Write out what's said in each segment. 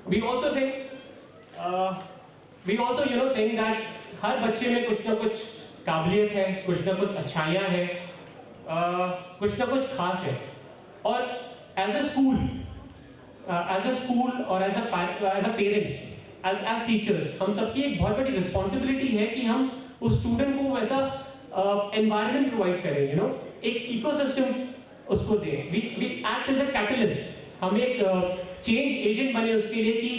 we also think think that हर बच्चे में कुछ ना कुछ काबिलियत है, कुछ ना कुछ अच्छाइयाँ हैं, कुछ ना कुछ खास है। और as a school और as a parent, as teachers, हम सबकी एक बहुत बड़ी responsibility है कि हम उस student को वैसा environment provide करें, एक ecosystem उसको दें। We act as a catalyst, हम एक change agent बने उसके लिए कि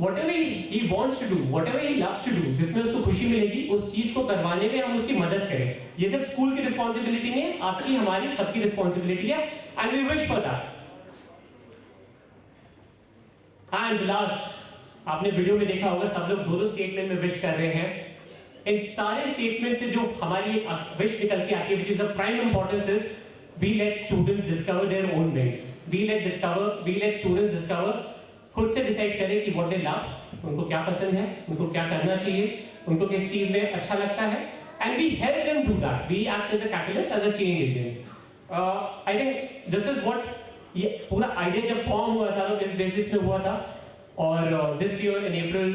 whatever he wants to do, whatever he loves to do, जिसमें उसको खुशी मिलेगी, उस चीज को करवाने में हम उसकी मदद करें। ये सब स्कूल की रिस्पॉन्सिबिलिटी नहीं है, आपकी हमारी सबकी रिस्पॉन्सिबिलिटी है, and we wish for that. And last, आपने वीडियो में देखा होगा सब लोग दो स्टेटमेंट में विश कर रहे हैं। इन सारे स्टेटमेंट से जो हमारी विश निकल के आती है, which is of prime importance, is we let students discover their own ways. We let students discover, खुद से डिसाइड करें कि what they love, उनको क्या पसंद है, उनको क्या करना चाहिए, उनको किस चीज में अच्छा लगता है, and we help them do that. We act as a catalyst, as a change agent. I think this is what ये पूरा आइडिया जब फॉर्म हुआ था तो इस बेसिस पे हुआ था। और this year in April,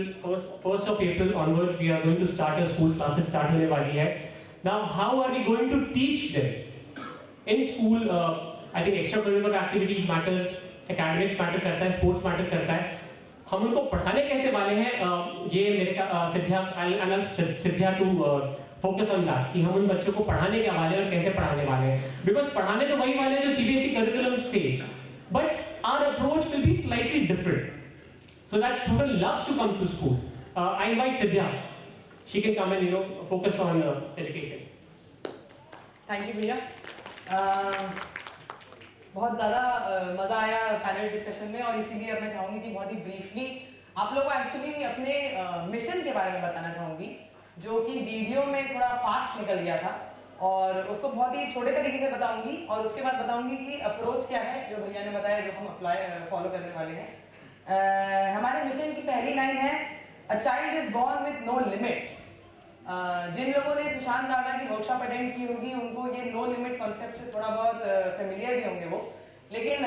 1st of April onwards, we are going to start a school, classes start होने वाली है। Now how are we going to teach them in school? I think extracurricular activities matter, academics matter करता है, sports matter करता है। हम उनको पढ़ाने कैसे वाले हैं, ये मेरे का सिद्ध्या टू फोकस ऑन दैट कि हम उन बच्चों को पढ़ाने के वाले और कैसे पढ़ाने वाले हैं। बिकॉज पढ़ाने तो वही वाले जो CBSE curriculum says, but our approach will be slightly different so that student loves to come to school. I invite Siddhya. She can come and focus on education. Thank you भैया। बहुत ज़्यादा मज़ा आया पैनल डिस्कशन में, और इसीलिए अब मैं चाहूँगी कि बहुत ही ब्रीफली आप लोगों को एक्चुअली अपने मिशन के बारे में बताना चाहूँगी, जो कि वीडियो में थोड़ा फास्ट निकल गया था, और उसको बहुत ही छोटे तरीके से बताऊँगी, और उसके बाद बताऊँगी कि अप्रोच क्या है जो भैया ने बताया, जो हम फॉलो करने वाले हैं। हमारे मिशन की पहली लाइन है, a child is born with no limits. जिन लोगों ने सुशांत राणा की वर्कशॉप अटेंड की होगी उनको ये नो लिमिट कॉन्सेप्ट से थोड़ा बहुत फेमिलियर भी होंगे वो, लेकिन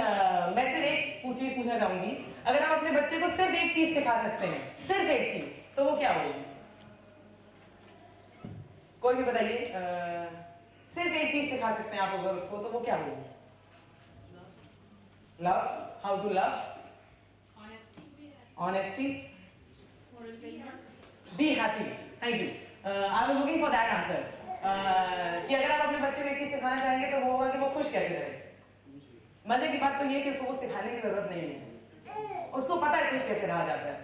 मैं सिर्फ एक चीज पूछना चाहूंगी, अगर आप अपने बच्चे को सिर्फ एक चीज सिखा सकते हैं, सिर्फ एक चीज, तो वो क्या होगी? कोई भी बताइए, सिर्फ एक चीज सिखा सकते हैं आप अगर उसको, तो वो क्या होगी? Love, how to love, honesty, be happy. Thank you. I was looking for that answer. कि अगर आप अपने बच्चे को एक चीज सिखाना चाहेंगे तो वो होगा कि वो खुश कैसे रहे। मजे की बात तो ये है कि उसको वो सिखाने की जरूरत नहीं है, उसको पता है खुश कैसे रहा जाता है।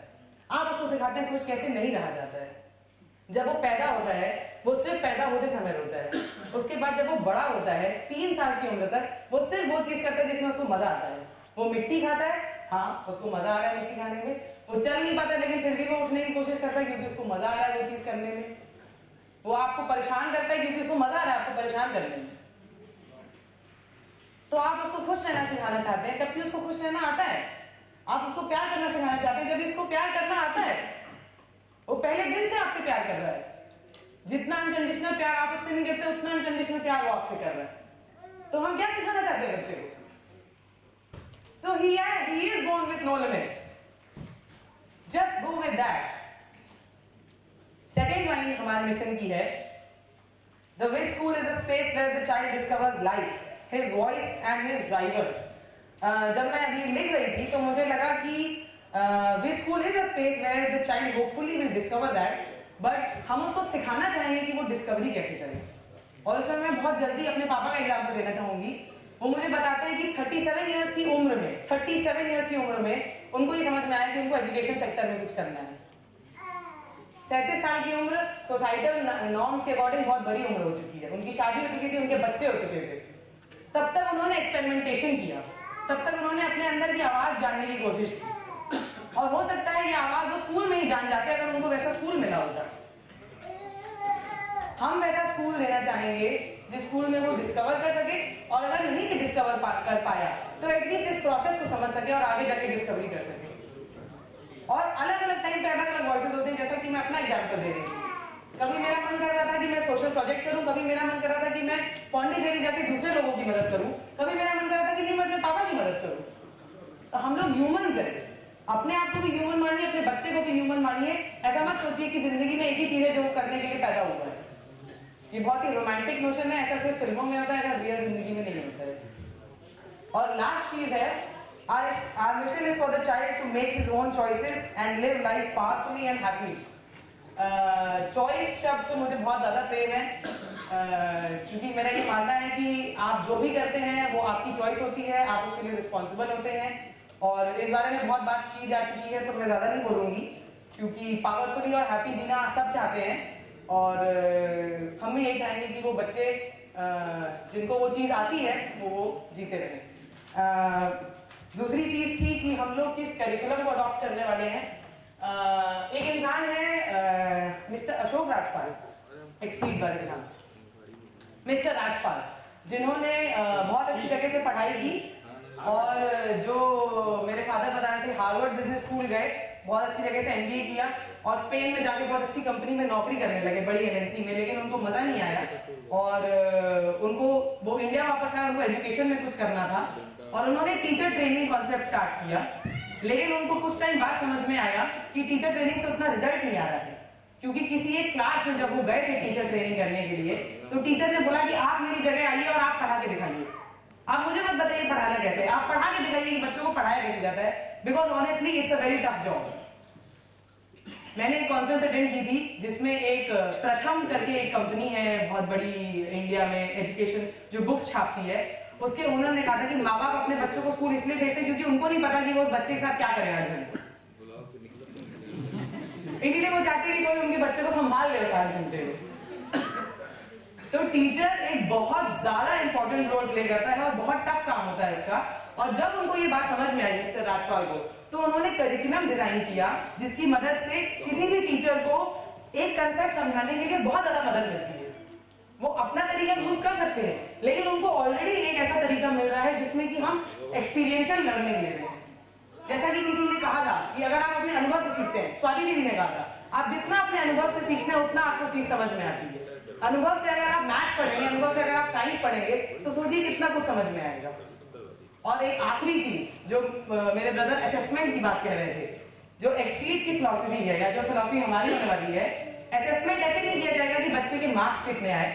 आप उसको सिखाते हैं खुश कैसे नहीं रहा जाता है। जब वो पैदा होता है, वो सिर्फ पैदा होते समय रोता है, उसके बाद जब वो बड़ा होता है 3 साल की उम्र तक, वो सिर्फ वो चीज करता है जिसमें उसको मजा आता है। वो मिट्टी खाता है, हाँ उसको मजा आ रहा है मिट्टी खाने में, वो चल नहीं पाता लेकिन फिर भी वो उठने की कोशिश करता है क्योंकि उसको मजा आ रहा है वो चीज करने में। वो आपको परेशान करता है क्योंकि उसको मजा आ रहा है आपको परेशान करने में। तो आप उसको खुश रहना सिखाना चाहते हैं, जबकि उसको खुश रहना आता है। आप उसको प्यार करना सिखाना चाहते हैं, जब इसको प्यार करना आता है। वो पहले दिन से आपसे प्यार कर रहा है, जितना अनकंडीशनल प्यार आप उससे नहीं करते उतना अनकंडीशनल प्यार वो आपसे कर रहा है। तो हम क्या सिखाना चाहते हैं बच्चे को? So he is born with no limits. Just go with that. Second line हमारे मिशन की है, The Wish School is a space where the child discovers life, his voice and his drivers. जब मैं अभी लिख रही थी तो मुझे लगा कि Wish School is a space where the child hopefully will discover that, but हम उसको सिखाना चाहेंगे कि वो डिस्कवरी कैसे करे। और इसमें मैं बहुत जल्दी अपने पापा का एग्जाम्पल देना चाहूंगी। वो मुझे बताते हैं कि 37 इयर्स की उम्र में उनको ये समझ में आया कि उनको एजुकेशन सेक्टर में कुछ करना है। 37 साल की उम्र सोसाइटल नॉर्म्स के अकॉर्डिंग बहुत बड़ी उम्र हो चुकी है, उनकी शादी हो चुकी थी, उनके बच्चे हो चुके थे। तब तक उन्होंने एक्सपेरिमेंटेशन किया, तब तक उन्होंने अपने अंदर की आवाज जानने की कोशिश की, और हो सकता है ये आवाज वो स्कूल में ही जान जाते अगर उनको वैसा स्कूल मिला होता। हम वैसा स्कूल देना चाहेंगे जिस स्कूल में वो डिस्कवर कर सके, और अगर नहीं डिस्कवर कर पाया तो एटलीस्ट इस प्रोसेस को समझ सके और आगे जाके डिस्कवरी कर सके। और अलग अलग टाइम पे अलग अलग वॉइसेस होते हैं, जैसा कि मैं अपना एग्जांपल दे रही हूँ। कभी मेरा मन कर रहा था कि मैं सोशल प्रोजेक्ट करूँ, कभी मेरा मन कर रहा था कि मैं पौंडीचेरी जाके दूसरे लोगों की मदद करूँ, कभी मेरा मन कर रहा था कि नहीं मैं अपने पापा की मदद करूँ। तो हम लोग ह्यूमंस हैं, अपने आप को भी ह्यूमन मानिए, अपने बच्चे को भी ह्यूमन मानिए। ऐसा मत सोचिए कि जिंदगी में एक ही चीज है जो वो करने के लिए पैदा हुआ है। ये बहुत ही रोमांटिक नोशन है, ऐसा सिर्फ फिल्मों में होता है, ऐसा रियल जिंदगी में नहीं होता है। और लास्ट चीज है, our mission is for the child to make his own choices and live life powerfully and happily. Choice शब्द से मुझे बहुत ज़्यादा प्रेम है, क्योंकि मेरा ये मानना है कि आप जो भी करते हैं वो आपकी चॉइस होती है, आप उसके लिए रिस्पॉन्सिबल होते हैं। और इस बारे में बहुत बात की जा चुकी है, तो मैं ज़्यादा नहीं बोलूँगी, क्योंकि पावरफुली और हैप्पी जीना सब चाहते हैं। और हम भी यही चाहेंगे कि वो बच्चे जिनको वो चीज़ आती है वो जीते रहें। दूसरी चीज़ थी कि हम लोग किस करिकुलम को अडॉप्ट करने वाले हैं। एक इंसान है मिस्टर अशोक राजपाल, एक्सीड वाले के नाम, मिस्टर राजपाल, जिन्होंने बहुत अच्छी जगह से पढ़ाई की। और जो मेरे फादर बता रहे थे, हार्वर्ड बिजनेस स्कूल गए, बहुत अच्छी जगह से एमबीए किया और स्पेन में जाके बहुत अच्छी कंपनी में नौकरी करने लगे, बड़ी एमएनसी में। लेकिन उनको मज़ा नहीं आया और उनको वो इंडिया वापस आए, उनको एजुकेशन में कुछ करना था और उन्होंने टीचर ट्रेनिंग कॉन्सेप्ट स्टार्ट किया। लेकिन उनको कुछ टाइम बाद समझ में आया कि टीचर ट्रेनिंग से उतना रिजल्ट नहीं आ रहा है, क्योंकि किसी एक क्लास में जब वो गए थे टीचर ट्रेनिंग करने के लिए, तो टीचर ने बोला कि आप मेरी जगह आइए और आप पढ़ा के दिखाइए। आप मुझे मत बताइए पढ़ाना कैसे, आप पढ़ा के दिखाइए कि बच्चों को पढ़ाया कैसे जाता है, because honestly it's a very tough job. मैंने एक कॉन्फ्रेंस अटेंड की थी जिसमें एक प्रथम करके एक कंपनी है बहुत बड़ी इंडिया में, एजुकेशन जो बुक्स छापती है, उसके ओनर ने कहा था कि माँ बाप अपने बच्चों को स्कूल इसलिए भेजते क्योंकि उनको नहीं पता कि वो उस बच्चे के साथ क्या करें 8 घंटे, इसीलिए वो चाहते कि कोई उनके बच्चे को संभाल ले उस 8 घंटे में। तो टीचर एक बहुत ज्यादा इंपॉर्टेंट रोल प्ले करता है और बहुत टफ काम होता है इसका। और जब उनको ये बात समझ में आई मिस्टर राजपाल को, तो उन्होंने करिकुलम डिजाइन किया जिसकी मदद से किसी भी टीचर को एक कंसेप्ट समझाने के लिए बहुत ज्यादा मदद मिलती है। वो अपना तरीका यूज कर सकते हैं, लेकिन उनको ऑलरेडी एक ऐसा तरीका मिल रहा है जिसमें कि हम एक्सपीरियंशियल लर्निंग ले रहे हैं। जैसा कि किसी ने कहा था कि अगर आप अपने अनुभव से सीखते हैं, स्वाति दीदी ने कहा था, आप जितना अपने अनुभव से सीखते हैं उतना आपको चीज समझ में आती है। अनुभव से अगर आप मैथ्स पढ़ेंगे, अनुभव से अगर आप साइंस पढ़ेंगे, तो सोचिए कितना कुछ समझ में आएगा। और एक आखिरी चीज जो मेरे ब्रदर असेसमेंट की बात कह रहे थे, जो एक्सीड की फिलॉसफी है या जो फिलॉसफी हमारी होने वाली है, असेसमेंट ऐसे नहीं किया जाएगा कि बच्चे के मार्क्स कितने आए।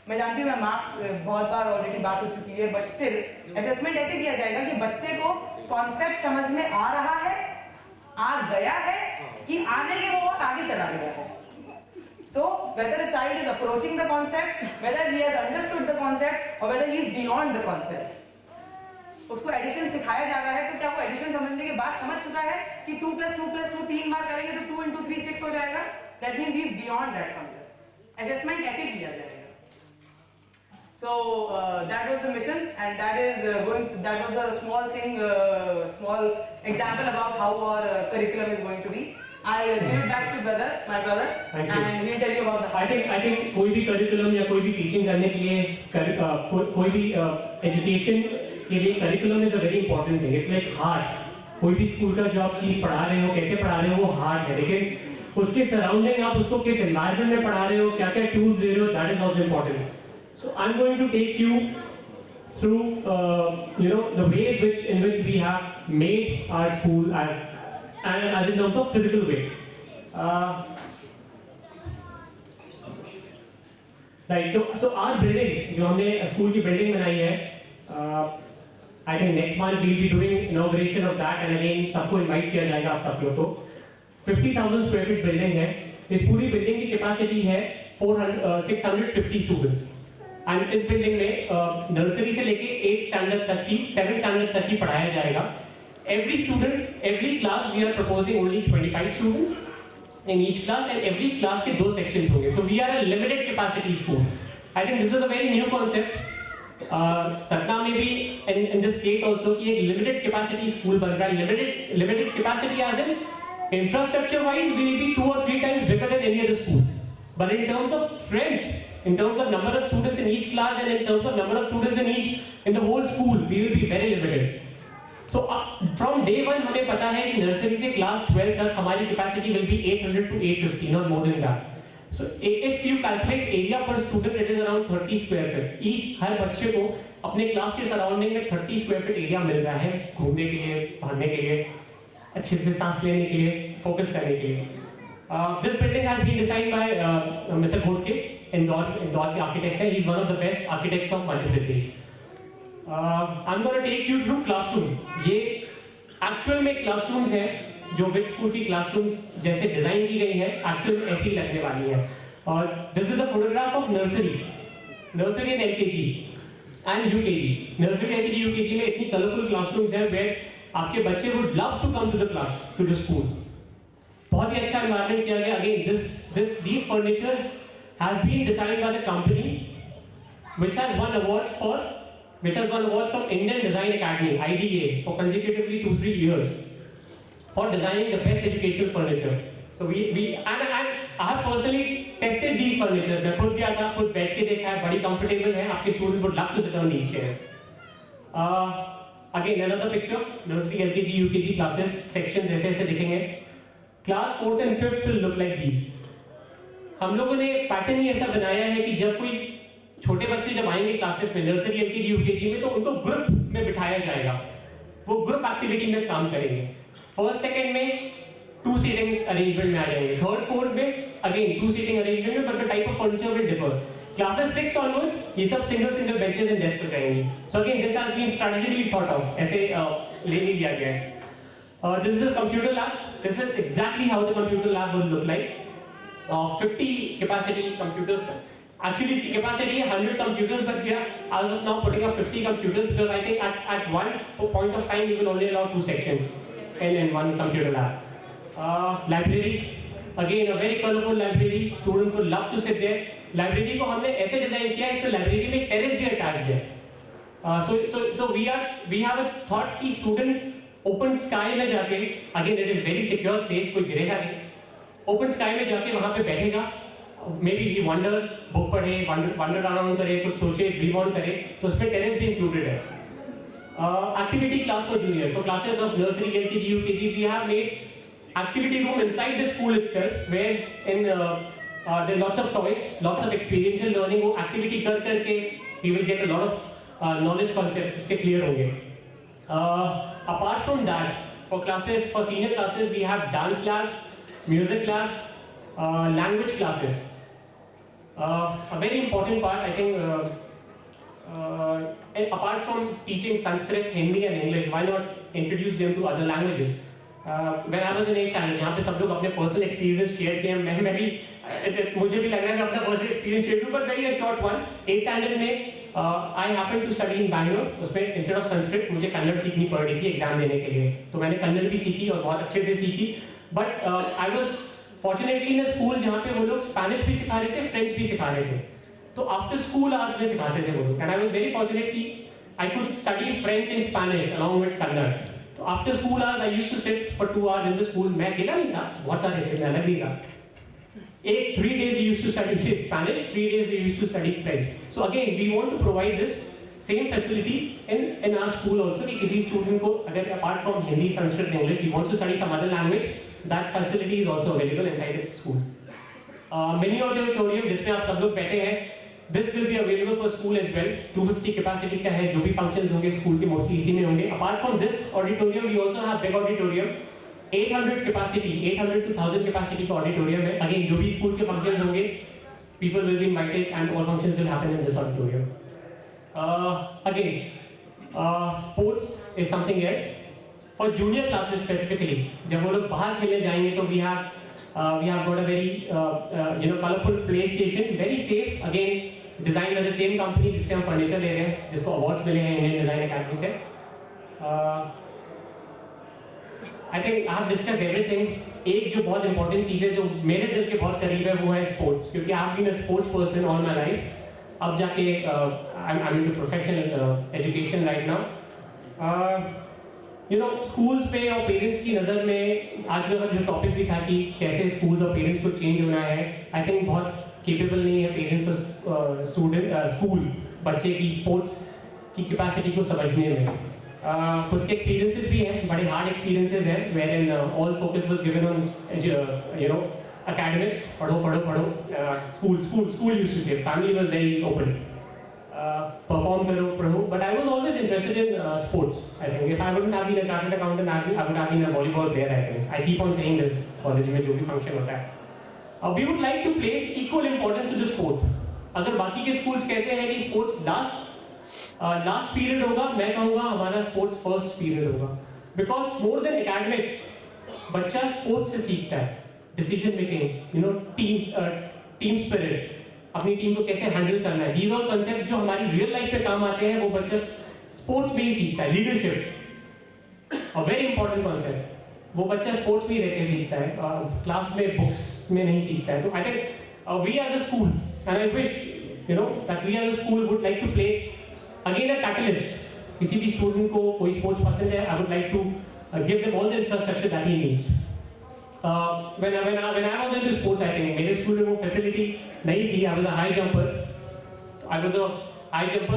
मैं जानती हूँ मैं मार्क्स बहुत बार ऑलरेडी बात हो चुकी है, बट स्टिल असेसमेंट ऐसे किया जाएगा कि बच्चे को कॉन्सेप्ट समझ में आ रहा है, आ गया है कि आने के वो और आगे चला गया है। So whether a child is approaching the concept, whether he has understood the concept or whether he is beyond the concept, उसको एडिशन सिखाया जा रहा है, तो क्या वो एडिशन समझने के बाद समझ चुका है कि 2 + 2 + 2 3 बार करेंगे तो 2 × 3 6 हो जाएगा? That means he is beyond that concept. Assessment ऐसे किया जाएगा। So that was the mission, and that was the small thing, small example about how our curriculum is going to be. I'll give it back to my brother, and he'll tell you about the. I think कोई भी curriculum या कोई भी teaching करने के लिए कोई भी एजुकेशन के लिए curriculum is a very important thing. It's like heart. कोई भी स्कूल का जो आप चीज पढ़ा रहे हो, कैसे पढ़ा रहे हो, वो हार्ट है, लेकिन उसके सराउंडिंग आप उसको किस एनवायरनमेंट में पढ़ा रहे हो, क्या क्या टूल्स दे रहे हो, that is also important. So I'm going to take you through the ways in which we have made our school as in terms of physical way. Right. So our building, जो हमने school की building बनाई है, I think next month we'll be doing inauguration of that, and again सबको invite किया जाएगा आप सब लोग। तो 50,000 square feet बिल्डिंग है। इस पूरी बिल्डिंग की कैपेसिटी है 650 स्टूडेंट्स। एंड इस बिल्डिंग में नर्सरी से लेके 7 स्टैंडर्ड तक ही पढ़ाया जाएगा। Every student, every class we are proposing only 25 students in each class, and every class के 2 सेक्शंस होंगे। So we are a limited capacity school. I think this is a very new concept Satna में भी, in the state also, कि एक limited capacity school बन रहा है। Limited capacity as in infrastructure wise we will be 2 or 3 times bigger than any other school, but in terms of strength, in terms of number of students in each class, and in terms of number of students in the whole school, we will be very limited. So from day one हमें पता है कि nursery से class 12 तक हमारी capacity will be 800 to 850, not more than that. So if you calculate area per student, it is around 30 square feet. हर बच्चे को अपने क्लास के सराउंडिंग में 30 स्क्वायर फीट एरिया मिल रहा है घूमने के लिए, पढ़ने के लिए। अच्छे से सांस लेने के लिए, फोकस करने के लिए। This building has been designed by Mr. Ghodke, Indore के आर्किटेक्ट हैं। He is one of the best architects of Madhya Pradesh. I'm going to take you through classroom। ये एक्चुअल में क्लासरूम्स हैं जो विद स्कूल की क्लासरूम्स जैसे डिजाइन की गई है, एक्चुअल में ऐसी ही लगने वाली है। और this is a photograph of nursery and LKG and UKG. Nursery LKG UKG में इतनी कलरफुल क्लासरूम्स हैं वेयर आपके बच्चे would love to come to the class, to the school. बहुत ही अच्छा एनवायरनमेंट किया गया। Again this furniture has been designed by the company which has won awards from Indian Design Academy IDA for consecutively 2-3 years for designing the best educational furniture. So I have personally tested these furniture। मैं खुद गया था, खुद बैठ के देखा है, बड़ी comfortable है। आपके students would love to sit on these chairs। Again another picture, nursery LKG UKG classes sections ऐसे दिखेंगे। Class 4th and 5th will look like these। हम लोगों ने पैटर्न ही ऐसा बनाया है कि जब कोई छोटे बच्चे जब आएंगे क्लासेस में, नर्सरी एलकेजी यूकेजी में, तो उनको ग्रुप में बिठाया जाएगा, वो ग्रुप एक्टिविटी में काम करेंगे। फर्स्ट सेकंड में 2 सीटिंग अरेंजमेंट में आ जाएंगे, थर्ड फोर्थ में अगेन 2 सीटिंग अरेंजमेंट में, but the type of furniture will differ. Classes 6 onwards ये सब सिंगल बेंचेस एंड डेस्क पर जाएंगे। So again this has been strategically thought of, ऐसे ले नहीं लिया गया है। This is a computer lab. This is exactly how the computer lab will look like. 50 capacity computers। Actually, its capacity is 100 computers, but we are as of now putting up 50 computers because I think at one point of time we will only allow 2 sections in one computer lab. Library, again a very colorful library. Students would love to sit there. Library को हमने ऐसे design किया है, इसमें library में terrace भी attached है। So we have a thought कि student open sky में जाके, again it is very secure, safe, कोई गिरेगा नहीं। ओपन स्काई में जाके वहां पे बैठेगा, मे बी वंडर बुक पढ़े, वंडर अराउंड करे, कुछ सोचे, ड्रीम ऑन करे, तो उसमें टेरेस भी इंक्लूडेड है। Activity class for junior, for classes of nursery LKG UKG we have made activity room inside the school itself where in there lots of toys, lots of experiential learning. वो activity कर करके we will get a lot of knowledge concepts उसके clear होंगे। Apart from that, for classes, for senior classes we have dance labs, music labs, language classes. A very important part, I think, apart from teaching Sanskrit, Hindi and English, why not introduce them to other languages? When I was in 8th standard, जहाँ पे सब लोग अपने personal experience share किए, मैं भी मुझे भी लग रहा है कि अपना personal experience share करूँ, but very a short one। 8th standard में I happened to study in Bangalore। उसमें instead of Sanskrit मुझे कन्नड़ सीखनी पड़ रही थी एग्जाम देने के लिए, तो मैंने कन्नड़ भी सीखी और बहुत अच्छे से सीखी। But I was fortunately in a school जहाँ पे वो लोग स्पेनिश भी सिखा रहे थे, फ्रेंच भी सिखा रहे थे, तो आफ्टर स्कूल आवर्स में सिखाते थे वो लोग। And I was very fortunate कि I could study French and Spanish along with Kannada. तो after school hours I used to sit for 2 hours in the school. मैं अकेला नहीं था, बहुत सारे थे, मैं अलग नहीं था। 3 days we used to study Spanish, 3 days we used to study French. So again we want to provide this same facility in our school also कि किसी स्टूडेंट को अगर apart from Hindi, Sanskrit, English, he wants to study some other language, that facility is also available inside the school। Mini auditorium जिसमें आप सब लोग बैठे हैं, this will be available for school as well। 250 capacity का है, जो भी functions होंगे स्कूल के मोस्टली इसी में होंगे। Apart from this auditorium, we also have big auditorium, 800 capacity, 800 to 1000 capacity का auditorium है। Again जो भी स्कूल के functions होंगे, people will be invited and all functions will happen in this auditorium। Again, sports is something else। For junior classes specifically, जब वो लोग बाहर खेलने जाएंगे तो we have got a very colorful play station, very safe, again designed by the same company जिससे हम furniture ले रहे हैं, जिसको अवार्ड्स मिले हैं इंडियन डिजाइन अकेडमी से। I think I have discussed everything। एक जो बहुत इंपॉर्टेंट चीज़ है जो मेरे दिल के बहुत करीब है वो है स्पोर्ट्स, क्योंकि I have been a sports person all my life. अब जाके I am into professional education right now. Schools पे और पेरेंट्स की नज़र में आज का जो टॉपिक भी था कि कैसे स्कूल्स और पेरेंट्स को चेंज होना है, आई थिंक बहुत केपेबल नहीं है पेरेंट्स और स्कूल बच्चे की स्पोर्ट्स की कैपेसिटी को समझने में। खुद के एक्सपीरियंसेस भी हैं, बड़े हार्ड एक्सपीरियंसेस हैं, where in all focus was given on academics, पढ़ो, school used to say, family was very open. perform करो, but I was always interested in sports. I think if I wouldn't have been a chartered accountant, I would have been a volleyball player. I think I keep on saying this college में जो भी function होता है. We would like to place equal importance to the sport. अगर बाकी के schools कहते हैं कि sports last period होगा, मैं कहूँगा हमारा sports first period होगा. Because more than academics, बच्चा sports से सीखता है. Decision making, team spirit. अपनी टीम को कैसे हैंडल करना है, these all concepts जो हमारी रियल लाइफ में काम आते हैं वो बच्चा स्पोर्ट्स में ही सीखता है. लीडरशिप और वेरी इंपॉर्टेंट कॉन्सेप्ट वो बच्चा स्पोर्ट्स में ही रहकर सीखता है, क्लास में बुक्स में नहीं सीखता है. तो I think we as a school and I wish that we as a school would like to play again a catalyst. किसी भी स्टूडेंट को कोई स्पोर्ट्स पसंद है, I would like to give them all the infrastructure that he needs. When I was into sports, I think मेरे school में वो facility नहीं थी. I was a high jumper.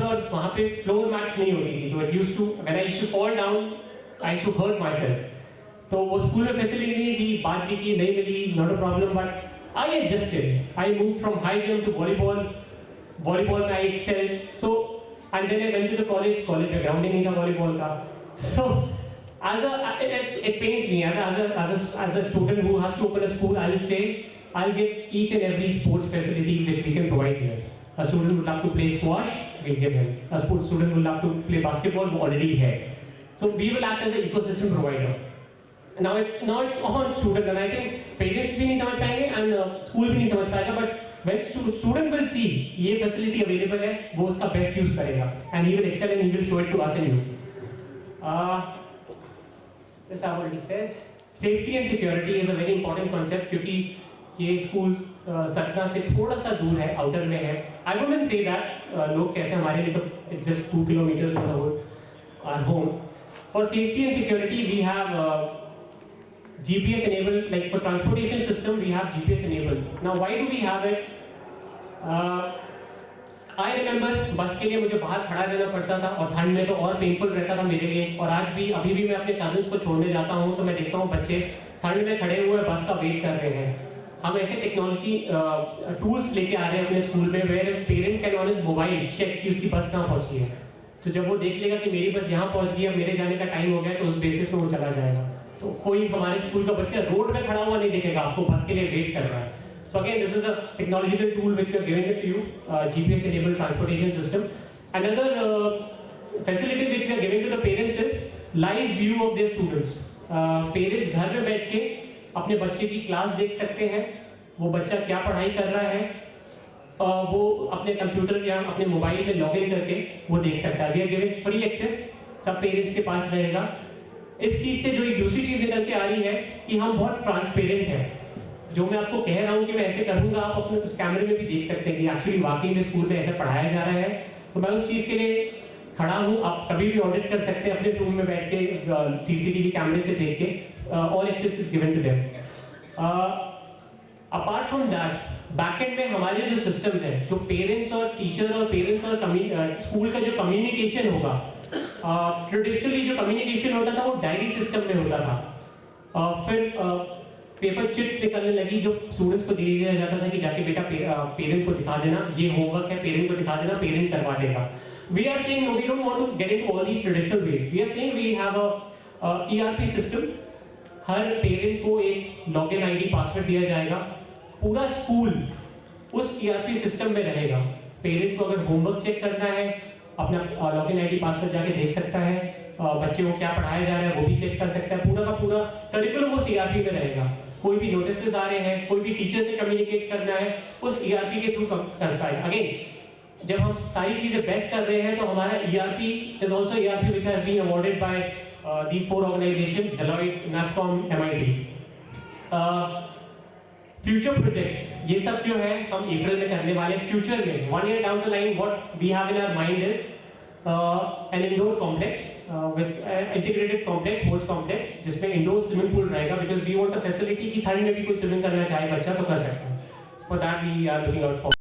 और वहाँ पे फ्लोर मैट्स नहीं होती थी, तो when I used to fall down, I used to hurt myself. तो वो स्कूल में फैसिलिटी नहीं थी, बात भी की, नहीं मिली, not a problem, but I adjusted. I moved from high jump to volleyball. Volleyball में I excelled. So and then I went to the college में ग्राउंड ही नहीं था वॉलीबॉल का. So it pains me as a student who has to open a school. I'll give each and every sports facility which we can provide here. A student would love to play squash, we'll give him. A student would love to play basketball, वो already है. So we will act as an ecosystem provider. Now it's on student, and I think parents भी नहीं समझ पाएंगे and school भी नहीं समझ पाएगा. But when student will see ये facility available है, वो उसका best use करेगा and he will excel and he will show it to us and you. This I've already said. Safety and security is a very important concept क्योंकि ये school Satna से थोड़ा सा दूर है, आउटर में है. I wouldn't say that. लोग कहते हैं हमारे लिए तो it's just 2 kilometers from our home. For safety and security, we have GPS enabled. Like for transportation system, we have GPS enabled. Now, why do we have it? I remember बस के लिए मुझे बाहर खड़ा रहना पड़ता था और ठंड में तो और पेनफुल रहता था मेरे लिए. और अभी भी मैं अपने कजिन्स को छोड़ने जाता हूँ तो मैं देखता हूँ बच्चे ठंड में खड़े हुए बस का वेट कर रहे हैं. हम ऐसे टेक्नोलॉजी टूल्स लेके आ रहे हैं अपने स्कूल में, where is parent can on his mobile check कि उसकी बस कहाँ पहुँची है. तो जब वो देख लेगा कि मेरी बस यहाँ पहुँच गई, अब मेरे जाने का टाइम हो गया, तो उस बेसिस पे वो चला जाएगा. तो कोई हमारे स्कूल का बच्चा रोड में खड़ा हुआ नहीं दिखेगा, आपको बस के लिए वेट कर रहा है. So again, this is a technological tool which we are giving it to you, GPS-enabled transportation system. Another facility which we are giving to the parents is live view of their students. Parents घर में बैठ के अपने बच्चे की class देख सकते हैं, वो बच्चा क्या पढ़ाई कर रहा है, वो अपने कंप्यूटर या अपने मोबाइल में लॉगिन करके वो देख सकता है. We are giving free access, सब पेरेंट्स के पास रहेगा. इस चीज से जो एक दूसरी चीज निकल के आ रही है कि हम बहुत ट्रांसपेरेंट हैं. जो मैं आपको कह रहा हूँ कि मैं ऐसे करूँगा, आप अपने उस कैमरे में भी देख सकते हैं कि एक्चुअली वाकई में स्कूल में ऐसा पढ़ाया जा रहा है. तो मैं उस चीज़ के लिए खड़ा हूँ. आप कभी भी ऑडिट कर सकते हैं अपने रूम में बैठ के CCTV कैमरे से देख के. All access is given to them. Apart from that backend में हमारे जो सिस्टम्स हैं, जो पेरेंट्स और टीचर और पेरेंट्स और स्कूल का जो कम्युनिकेशन होगा, ट्रेडिशनली जो कम्युनिकेशन होता था वो डायरी सिस्टम में होता था. फिर पेपर चिट्स निकलने लगी जो स्टूडेंट्स को दे दिया जाता था कि जाके बेटा पेरेंट्स को दिखा देना, ये होमवर्क है, पेरेंट को दिखा देना, पेरेंट करवा देगा. We are saying no, we don't want to get into all these traditional ways. We are saying we have a ERP system. हर पेरेंट को एक लॉगिन ID पासवर्ड दिया जाएगा. पूरा स्कूल उस ERP सिस्टम में रहेगा. पेरेंट को अगर होमवर्क चेक करना है, अपना लॉगिन ID पासवर्ड जाके देख सकता है. बच्चे को क्या पढ़ाया जा रहा है वो भी चेक कर सकता है. पूरा का पूरा करिकुलम उस ERP में रहेगा. कोई भी नोटिस आ रहे हैं, कोई भी टीचर से कम्युनिकेट करना है, उस ERP के थ्रू कर पाए. अगेन जब हम सारी चीजें बेस्ट कर रहे हैं तो हमारा ERP is also ERP which has been awarded by these 4 organisations, Deloitte, NASSCOM, MIT. Future projects, ये सब जो है हम अप्रैल में करने वाले. फ्यूचर में 1 year down the line what we have in our mind is an indoor complex with integrated complex, sports complex, जिसमें indoor swimming pool रहेगा, because we want a facility कि ठंड में भी कोई स्विमिंग करना चाहे बच्चा तो कर सकता है. For that we are looking out for.